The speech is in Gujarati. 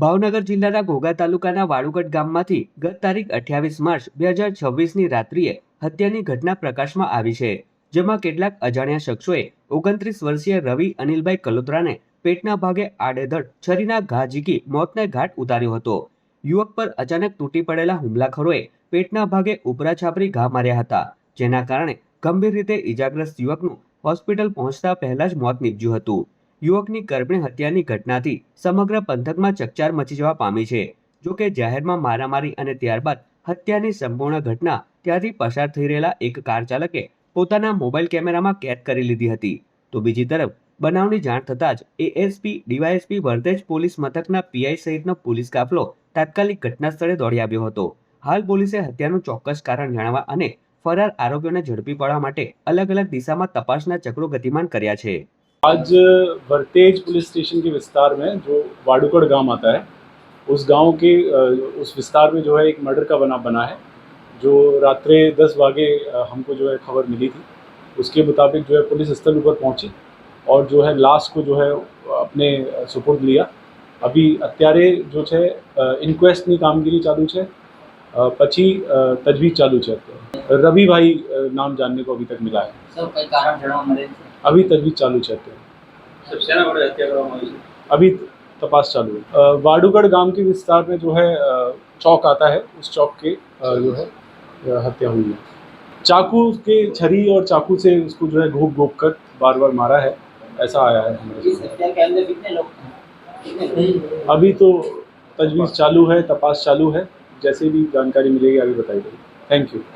ભાવનગર જિલ્લાના ઘોઘા તાલુકાના વાળુગઢ ગામમાંથી ગત તારીખ 28 માર્ચ 2026ની રાત્રિએ હત્યાની ઘટના પ્રકાશમાં આવી છે, જેમાં કેટલાક અજાણ્યા શખ્સોએ 29 વર્ષીય રવિ અનિલભાઈ કલોત્રાને પેટના ભાગે આડેધડ છરીના ઘા ઝીકી મોતને ઘાટ ઉતાર્યો હતો. યુવક પર અચાનક તૂટી પડેલા હુમલાખોરોએ પેટના ભાગે ઉપરા છાપરી ઘા માર્યા હતા, જેના કારણે ગંભીર રીતે ઈજાગ્રસ્ત યુવકનું હોસ્પિટલ પહોંચતા પહેલા જ મોત નીપજ્યું હતું. યુવકની કરપણી હત્યાની ઘટનાથી સમગ્ર પંથકમાં ચકચાર મચી જવા પામી છે. જોકે જાહેરમાં મારામારી અને ત્યારબાદ હત્યાની સંપૂર્ણ ઘટના ત્યાંથી પસાર થઈ રહેલા એક કાર ચાલકે પોતાના મોબાઈલ કેમેરામાં કેદ કરી લીધી હતી. તો બીજી તરફ બનાવની જાણ થતાં જ એએસપી ડીવાયએસપી વર્તેજ પોલીસ મથકના પીઆઈ સહિતનો પોલીસ કાફલો તાત્કાલિક ઘટના સ્થળે દોડી આવ્યો હતો. હાલ પોલીસે હત્યાનું ચોક્કસ કારણ જાણવા અને ફરાર આરોપીઓને ઝડપી પાડવા માટે અલગ અલગ દિશામાં તપાસના ચક્રો गतिमान કર્યા છે. आज वर्तेज पुलिस स्टेशन के विस्तार में जो वाडुकड़ गांव आता है, उस गांव के उस विस्तार में जो है एक मर्डर का बना है, जो रात्रे 10 वागे हमको जो है खबर मिली थी. उसके मुताबिक जो है पुलिस स्थल पर पहुंची और जो है लाश को जो है अपने सुपुर्द लिया. अभी અત્યારે जो है ઇન્ક્વેસ્ટની કામગીરી ચાલુ છે, પછી તજવીજ ચાલુ છે. रवि भाई नाम जानने को अभी तक मिला है. सर कई कारण जणावा मळे છે. अभी तजवीज चालू है. सब सेना बड़े हत्या करवामा आई है. अभी तपास चालू है. वाडुगढ़ गांव के विस्तार में जो है चौक आता है, उस चौक के जो है हत्या हुई है. चाकू के छरी और चाकू से उसको जो है घोप घोप कर बार बार मारा है, ऐसा आया है हमारे. इस हत्या के अंदर कितने लोग थे? अभी तो तजवीज चालू है, तपास चालू है. जैसे भी जानकारी मिलेगी आगे बताई जाएगी. Thank you.